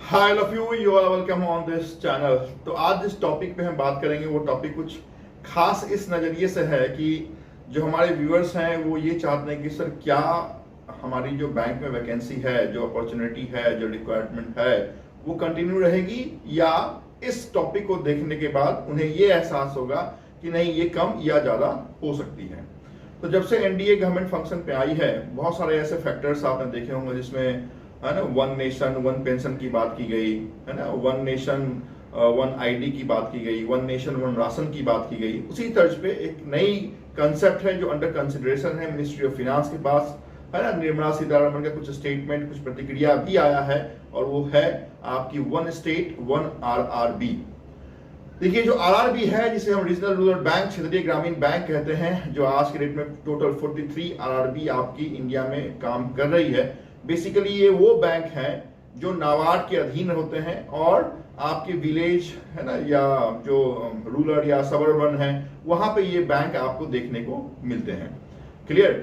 Hi love you are welcome on this channel. तो आज जिस टॉपिक पे हम बात करेंगे वो टॉपिक कुछ खास इस नज़रिए से है कि जो हमारे व्यूअर्स हैं वो ये चाहते हैं कि सर क्या हमारी जो बैंक में वैकेंसी है, जो अपॉर्चुनिटी है, जो रिक्वायरमेंट है वो कंटिन्यू रहेगी या इस टॉपिक को देखने के बाद उन्हें ये एहसास होगा कि नहीं ये कम या ज़्यादा हो सकती है। तो जब से एनडीए गवर्नमेंट फंक्शन पे आई है बहुत सारे ऐसे फैक्टर्स आपने देखे होंगे जिसमें है ना वन नेशन वन पेंशन की बात की गई, है ना वन नेशन वन आईडी की बात की गई, वन नेशन वन राशन की बात की गई। उसी तर्ज पे एक नई कंसेप्ट है जो अंडर कंसिडरेशन है मिनिस्ट्री ऑफ फिनांस के पास, है ना। निर्मला सीतारमण का कुछ स्टेटमेंट, कुछ प्रतिक्रिया भी आया है और वो है आपकी वन स्टेट वन आरआरबी। देखिए जो आरआरबी है जिसे हम रीजनल रूरल बैंक, क्षेत्रीय ग्रामीण बैंक कहते हैं, जो आज के डेट में टोटल 43 आरआरबी आपकी इंडिया में काम कर रही है। बेसिकली ये वो बैंक हैं जो नाबार्ड के अधीन होते हैं और आपके विलेज है ना या जो रूरल या सबर्बन है वहां पे ये बैंक आपको देखने को मिलते हैं। क्लियर।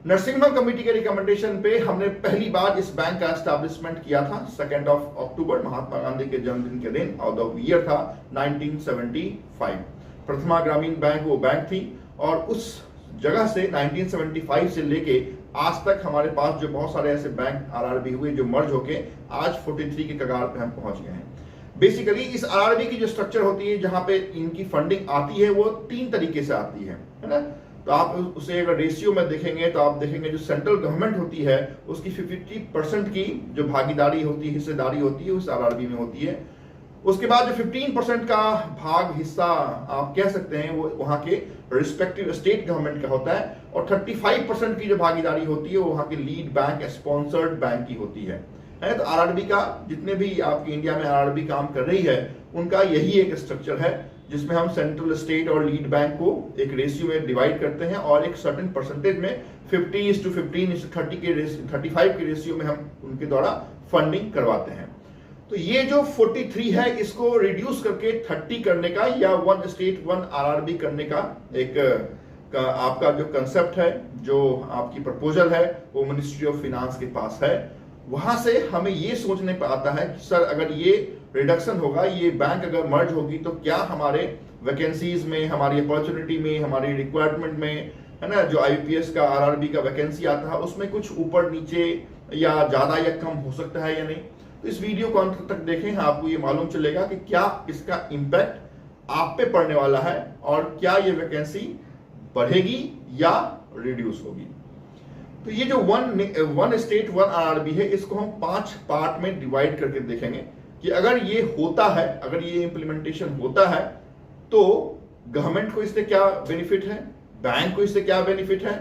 नरसिम्हा कमेटी के रिकमेंडेशन पे हमने पहली बार इस बैंक का एस्टैब्लिशमेंट किया था 2 अक्टूबर, महात्मा गांधी के जन्मदिन के दिन, और द ईयर था 1975। प्रथमा ग्रामीण बैंक वो बैंक थी और उस जगह से 1975 से लेके आज तक हमारे पास जो बहुत सारे ऐसे बैंक आरआरबी हुए जो मर्ज होके आज 43 के कगार पे हम पहुंच गए हैं। बेसिकली इस आरआरबी की जो स्ट्रक्चर होती है जहां पे इनकी फंडिंग आती है वो 3 तरीके से आती है ना। तो आप उसे अगर रेशियो में देखेंगे तो आप देखेंगे जो सेंट्रल गवर्नमेंट होती है उसकी 50% की जो भागीदारी होती है, हिस्सेदारी होती है उस आरआरबी में होती है। उसके बाद जो 15% का भाग हिस्सा आप कह सकते हैं वो वहां के रिस्पेक्टिव स्टेट गवर्नमेंट का होता है और 35% की जो भागीदारी होती है वो वहां के लीड बैंक, स्पॉन्सर्ड बैंक की होती है। तो आरआरबी का जितने भी आपकी इंडिया में आरआरबी काम कर रही है उनका यही एक स्ट्रक्चर है जिसमें हम सेंट्रल, स्टेट और लीड बैंक को एक रेशियो में डिवाइड करते हैं और एक सर्टेन परसेंटेज में 50:15:30 के 35 के रेशियो में हम उनके द्वारा फंडिंग करवाते हैं। तो ये जो 43 है इसको रिड्यूस करके 30 करने का या वन स्टेट वन आरआरबी करने का एक आपका जो कंसेप्ट है, जो आपकी प्रपोजल है वो मिनिस्ट्री ऑफ फिनांस के पास है। वहां से हमें ये सोचने पर आता है कि सर अगर ये रिडक्शन होगा, ये बैंक अगर मर्ज होगी तो क्या हमारे वैकेंसीज में, हमारी अपॉर्चुनिटी में, हमारी रिक्वायरमेंट में, है ना, जो आईपीएस का आरआरबी का वैकेंसी आता है उसमें कुछ ऊपर नीचे या ज्यादा या कम हो सकता है या नहीं। तो इस वीडियो को अंत तक देखें, आपको ये मालूम चलेगा कि क्या इसका इम्पैक्ट आप पे पड़ने वाला है और क्या ये वैकेंसी बढ़ेगी या रिड्यूस होगी। तो ये जो वन स्टेट वन आरआरबी है इसको हम 5 पार्ट में डिवाइड करके देखेंगे कि अगर ये होता है, अगर ये इंप्लीमेंटेशन होता है तो गवर्नमेंट को इससे क्या बेनिफिट है, बैंक को इससे क्या बेनिफिट है,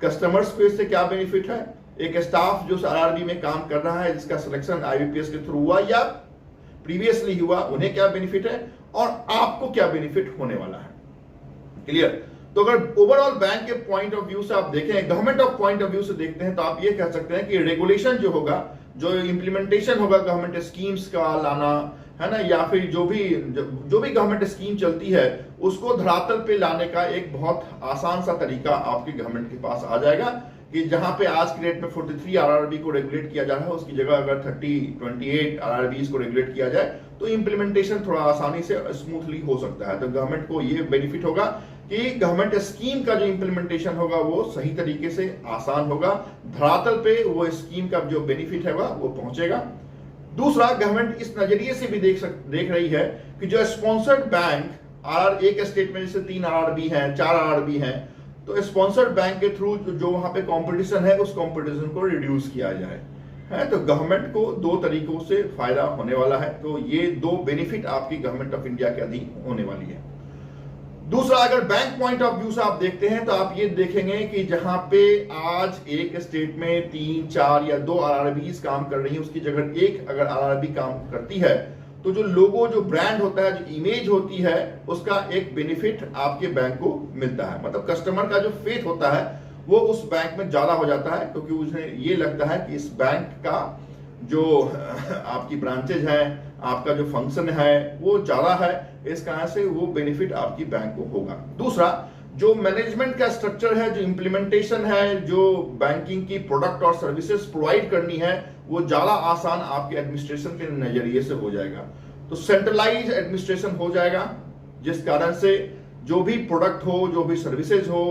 कस्टमर्स को इससे क्या बेनिफिट है, एक स्टाफ जो आरआरबी में काम कर रहा है जिसका सिलेक्शन आईबीपीएस के थ्रू हुआ या प्रीवियसली हुआ उन्हें क्या बेनिफिट है और आपको क्या बेनिफिट होने वाला है। क्लियर। तो अगर ओवरऑल बैंक के पॉइंट ऑफ व्यू से आप देखें, government of point of view से देखते हैं तो आप ये कह सकते हैं कि रेगुलेशन जो होगा, जो इंप्लीमेंटेशन होगा गवर्नमेंट स्कीम्स का लाना, है ना, या फिर जो भी गवर्नमेंट स्कीम चलती है उसको धरातल पे लाने का एक बहुत आसान सा तरीका आपकी गवर्नमेंट के पास आ जाएगा कि जहां पे आज की डेट में 43 आरआरबी को रेगुलेट किया जा रहा है उसकी जगह अगर 28 आरआरबीज को रेगुलेट किया जाए तो इंप्लीमेंटेशन थोड़ा आसानी से स्मूथली हो सकता है। तो गवर्नमेंट को ये बेनिफिट होगा कि गवर्नमेंट स्कीम का जो इंप्लीमेंटेशन होगा वो सही तरीके से आसान होगा, धरातल पे वो स्कीम का जो बेनिफिट है वो पहुंचेगा। दूसरा, गवर्नमेंट इस नजरिए से भी देख रही है कि जो स्पॉन्सर्ड बैंक एक स्टेट में जैसे 3 आरआरबी हैं, 4 आरआरबी हैं, तो स्पॉन्सर्ड बैंक के थ्रू जो वहां पे कंपटीशन है उस कंपटीशन को रिड्यूस किया जाए, है। तो गवर्नमेंट को 2 तरीकों से फायदा होने वाला है। तो ये 2 बेनिफिट आपकी गवर्नमेंट ऑफ इंडिया के अधीन होने वाली है। दूसरा, अगर बैंक पॉइंट ऑफ व्यू से आप देखते हैं तो आप ये देखेंगे कि जहां पे आज एक स्टेट में 3, 4 या 2 आरआरबीज काम कर रही है उसकी जगह एक अगर आरआरबी काम करती है तो जो लोगो, जो ब्रांड होता है, जो इमेज होती है उसका एक बेनिफिट आपके बैंक को मिलता है। मतलब कस्टमर का जो फेथ होता है वो उस बैंक में ज्यादा हो जाता है क्योंकि उसे ये लगता है कि इस बैंक का जो आपकी ब्रांचेज हैं, आपका जो फंक्शन है वो ज्यादा है, इस कारण से वो बेनिफिट आपकी बैंक को होगा। दूसरा, जो मैनेजमेंट का स्ट्रक्चर है, जो इम्प्लीमेंटेशन है, जो बैंकिंग की प्रोडक्ट और सर्विसेज प्रोवाइड करनी है, वो ज्यादा आसान आपके एडमिनिस्ट्रेशन के नजरिए से हो जाएगा। तो सेंट्रलाइज एडमिनिस्ट्रेशन हो जाएगा, जिस कारण से जो भी प्रोडक्ट हो, जो भी सर्विसेज हो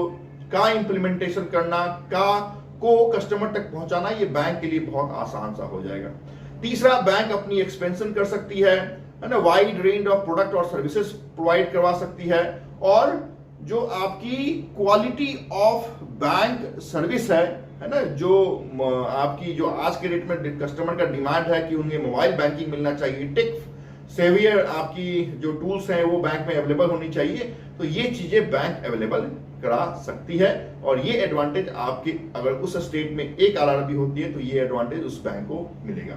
का इम्प्लीमेंटेशन करना, को कस्टमर तक पहुंचाना, ये बैंक के लिए बहुत आसान सा हो जाएगा। तीसरा, बैंक अपनी एक्सपेंशन कर सकती है ना, वाइड रेंज ऑफ प्रोडक्ट और सर्विसेज प्रोवाइड करवा सकती है, और जो आपकी क्वालिटी ऑफ बैंक सर्विस है ना, जो आपकी जो आज के डेट में कस्टमर का डिमांड है कि उन्हें मोबाइल बैंकिंग मिलना चाहिए, टेक सेवियर आपकी जो टूल्स हैं वो बैंक में अवेलेबल होनी चाहिए, तो ये चीजें बैंक अवेलेबल करा सकती है। और ये एडवांटेज आपके अगर उस स्टेट में एक आरआरबी होती है तो ये एडवांटेज उस बैंक को मिलेगा।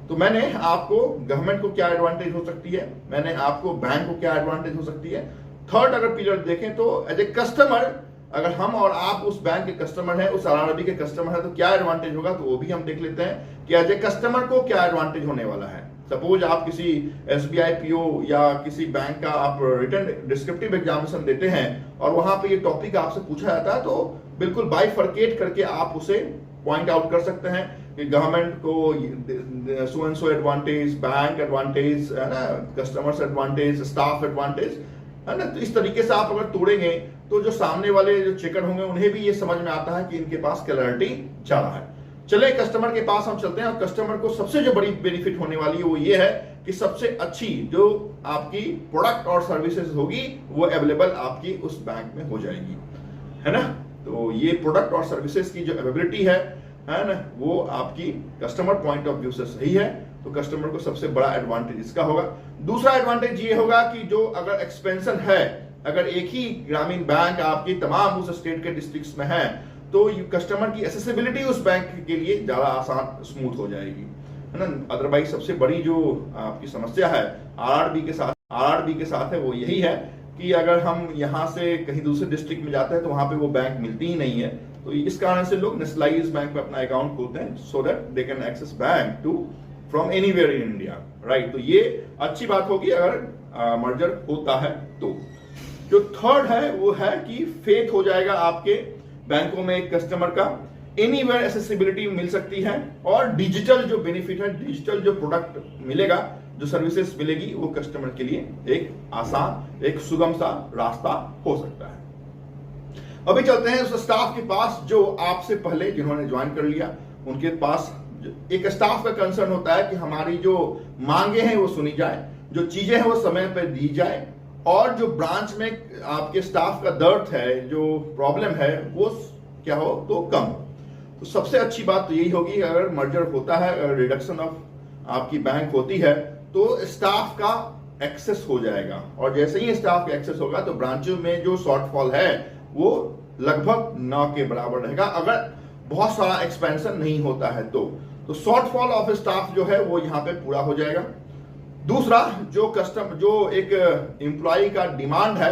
तो मैंने आपको गवर्नमेंट को क्या एडवांटेज हो सकती है, मैंने आपको बैंक को क्या एडवांटेज हो सकती है। थर्ड अगर पिलर देखें तो एज ए कस्टमर, अगर हम और आप उस बैंक के कस्टमर हैं, उस आरआरबी के कस्टमर हैं, तो क्या एडवांटेज होगा, तो वो भी हम देख लेते हैं कि एज ए कस्टमर को क्या एडवांटेज होने वाला है। सपोज आप किसी एसबीआई पीओ या किसी बैंक का आप रिटन डिस्क्रिप्टिव एग्जामिनेशन देते हैं और वहां पे ये टॉपिक आपसे पूछा जाता है, तो बिल्कुल बाइफरकेट करके आप उसे पॉइंट आउट कर सकते हैं कि गवर्नमेंट को so and so advantage, bank advantage है ना, कस्टमर्स एडवांटेज, स्टाफ एडवांटेज है ना। तो इस तरीके से आप अगर तोड़ेंगे तो जो सामने वाले जो चेकर होंगे उन्हें भी ये समझ में आता है कि इनके पास क्लैरिटी ज्यादा है। चले कस्टमर के पास हम चलते हैं, और कस्टमर को सबसे जो बड़ी बेनिफिट होने वाली है वो ये है कि सबसे अच्छी जो आपकी प्रोडक्ट और सर्विसेज होगी वो अवेलेबल आपकी उस बैंक में हो जाएगी, है ना। तो ये प्रोडक्ट और सर्विसेज की जो अवेलेबिलिटी है ना, वो आपकी कस्टमर पॉइंट ऑफ व्यू से सही है, तो कस्टमर को सबसे बड़ा एडवांटेज इसका होगा। दूसरा एडवांटेज ये होगा कि जो अगर एक्सपेंशन है, अगर एक ही ग्रामीण बैंक आपकी तमाम उस स्टेट के डिस्ट्रिक्ट्स में है, तो कस्टमर की एक्सेसिबिलिटी उस बैंक के लिए ज्यादा आसान, स्मूथ हो जाएगी, है ना। अदरवाइज सबसे बड़ी जो आपकी समस्या है आरआरबी के साथ है वो यही है कि अगर हम यहाँ से कहीं दूसरे डिस्ट्रिक्ट में जाते हैं तो वहां पे वो बैंक मिलती ही नहीं है। तो इस कारण से लोग नेशनलाइज बैंक में अपना अकाउंट खोलते हैं, so that they can access bank too from anywhere in India, right. तो ये अच्छी बात होगी अगर मर्जर होता है तो। जो थर्ड है वो है कि फेथ हो जाएगा आपके बैंकों में एक कस्टमर का, एनीवेयर एक्सेसिबिलिटी मिल सकती है, और डिजिटल जो बेनिफिट है, डिजिटल जो प्रोडक्ट मिलेगा, जो सर्विसेज मिलेगी, वो कस्टमर के लिए एक आसान, एक सुगम सा रास्ता हो सकता है। अभी चलते हैं उस स्टाफ के पास जो आपसे पहले जिन्होंने ज्वाइन कर लिया, उनके पास एक स्टाफ का कंसर्न होता है कि हमारी जो मांगे हैं वो सुनी जाए, जो चीजें हैं वो समय पर दी जाए, और जो ब्रांच में आपके स्टाफ का दर्द है, जो प्रॉब्लम है, वो क्या हो तो कम हो। तो सबसे अच्छी बात तो यही होगी अगर मर्जर होता है, अगर रिडक्शन ऑफ आपकी बैंक होती है, तो स्टाफ का एक्सेस हो जाएगा, और जैसे ही स्टाफ का एक्सेस होगा तो ब्रांचों में जो शॉर्टफॉल है वो लगभग 9 के बराबर रहेगा, अगर बहुत सारा एक्सपेंशन नहीं होता है तो शॉर्टफॉल ऑफ स्टाफ जो है वो यहाँ पे पूरा हो जाएगा। दूसरा, जो एक एम्प्लॉय का डिमांड है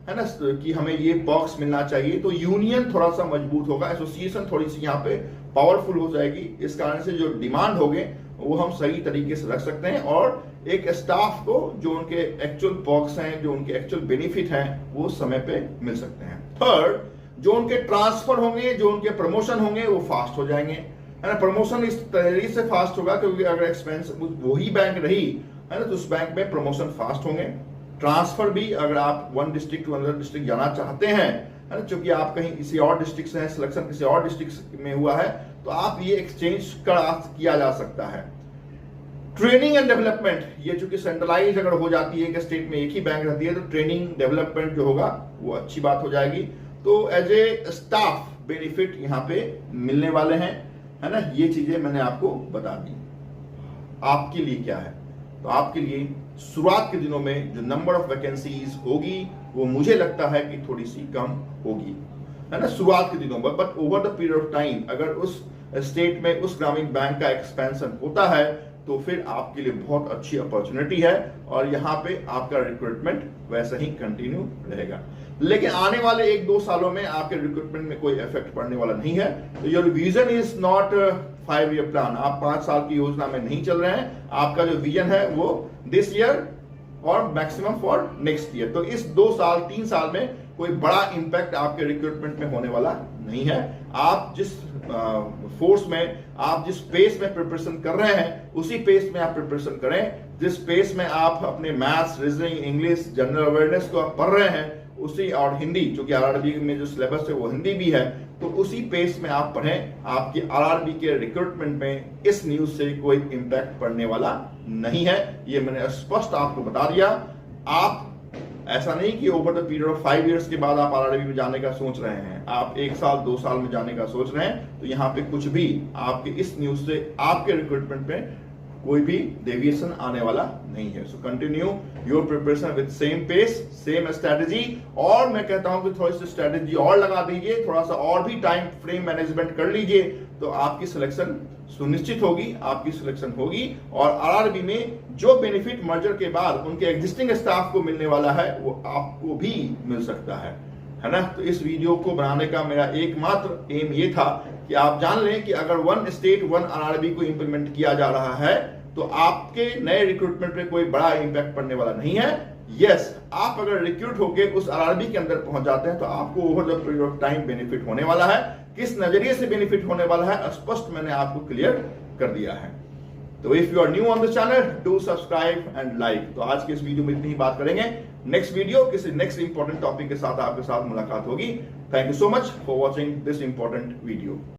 ना, कि हमें ये बॉक्स मिलना चाहिए, तो यूनियन थोड़ा सा मजबूत होगा, एसोसिएशन थोड़ी सी यहाँ पे पावरफुल हो जाएगी। इस कारण से जो डिमांड होंगे वो हम सही तरीके से रख सकते हैं, और एक स्टाफ को जो उनके एक्चुअल बॉक्स हैं, जो उनके एक्चुअल बेनिफिट हैं, वो समय पे मिल सकते हैं। थर्ड, जो उनके ट्रांसफर होंगे, जो उनके प्रमोशन होंगे, वो फास्ट हो जाएंगे, है ना। प्रमोशन इस तरीके से फास्ट होगा क्योंकि अगर एक्सपेंस वही बैंक रही है ना, तो उस बैंक में प्रमोशन फास्ट होंगे। ट्रांसफर भी अगर आप one district to another district जाना चाहते हैं, है ना, क्योंकि आप कहीं किसी और डिस्ट्रिक्ट से हैं, सिलेक्शन किसी और डिस्ट्रिक्ट में हुआ है, तो आप ये एक्सचेंज किया जा सकता है। ट्रेनिंग एंड डेवलपमेंट, ये चूंकि सेंट्रलाइज अगर हो जाती है, एक स्टेट में एक ही बैंक रहती है, तो ट्रेनिंग डेवलपमेंट जो होगा वो अच्छी बात हो जाएगी। तो एज ए स्टाफ बेनिफिट यहाँ पे मिलने वाले हैं, है ना। ये चीजें मैंने आपको बता दी। आपके लिए क्या है, तो आपके लिए शुरुआत के दिनों में जो नंबर ऑफ वैकेंसीज होगी वो मुझे लगता है कि थोड़ी सी कम होगी, है ना, शुरुआत के दिनों में। But over the period of time अगर उस स्टेट में उस ग्रामीण बैंक का एक्सपेंशन होता है तो फिर आपके लिए बहुत अच्छी अपॉर्चुनिटी है, और यहाँ पे आपका रिक्रूटमेंट वैसा ही कंटिन्यू रहेगा। लेकिन आने वाले 1-2 सालों में आपके रिक्रूटमेंट में कोई इफेक्ट पड़ने वाला नहीं है। तो your vision is not 5 year plan, आप 5 साल की योजना में नहीं चल रहे हैं। आपका जो विजन है वो दिस ईयर और मैक्सिमम फॉर नेक्स्ट ईयर। तो इस 2 साल 3 साल में कोई बड़ा इंपैक्ट आपके रिक्रूटमेंट में होने वाला नहीं है। आप जिस फोर्स में, आप जिस पेस में प्रिपरेशन कर रहे हैं, उसी पेस में आप प्रिपरेशन करें। जिस पेस में आप अपने maths, reasoning, English, general awareness को आप पढ़ रहे हैं, उसी, और हिंदी, क्योंकि आरआरबी में जो सिलेबस है वो हिंदी भी है, तो उसी पेस में आप पढ़ें। आपकी आरआरबी के रिक्रूटमेंट में इस न्यूज से कोई इंपैक्ट पड़ने वाला नहीं है, ये मैंने स्पष्ट आपको बता दिया। आप ऐसा नहीं कि over the period of 5 years के बाद आप आरआरबी में जाने का सोच रहे हैं, आप 1 साल 2 साल में जाने का सोच रहे हैं, तो यहाँ पे कुछ भी आपके इस न्यूज से आपके रिक्रूटमेंट में कोई भी डेविएशन आने वाला नहीं है। So continue your preparation with same pace, same strategy, और मैं कहता हूं कि थोड़ी सी स्ट्रेटेजी और लगा दीजिए, थोड़ा सा और भी टाइम फ्रेम मैनेजमेंट कर लीजिए, तो आपकी सिलेक्शन सुनिश्चित होगी, आपकी सिलेक्शन होगी। और आरआरबी में जो बेनिफिट मर्जर के बाद उनके एग्जिस्टिंग स्टाफ को मिलने वाला है, वो आपको भी मिल सकता है ना। तो इस वीडियो को बनाने का मेरा एकमात्र एम ये था कि आप जान लें कि अगर 1 स्टेट 1 आरआरबी को इंप्लीमेंट किया जा रहा है, तो आपके नए रिक्रूटमेंट पे कोई बड़ा इंपैक्ट पड़ने वाला नहीं है। यस, आप अगर रिक्रूट होके उस आरआरबी के अंदर पहुंच जाते हैं, तो आपको over the period of time benefit होने वाला है। किस नजरिए से बेनिफिट होने वाला है, स्पष्ट मैंने आपको क्लियर कर दिया है। तो if you are new on the channel, do subscribe and like. तो आज के इस वीडियो में इतनी ही बात करेंगे। नेक्स्ट वीडियो किसी नेक्स्ट इंपॉर्टेंट टॉपिक के साथ आपके साथ मुलाकात होगी। Thank you so much for watching this important video.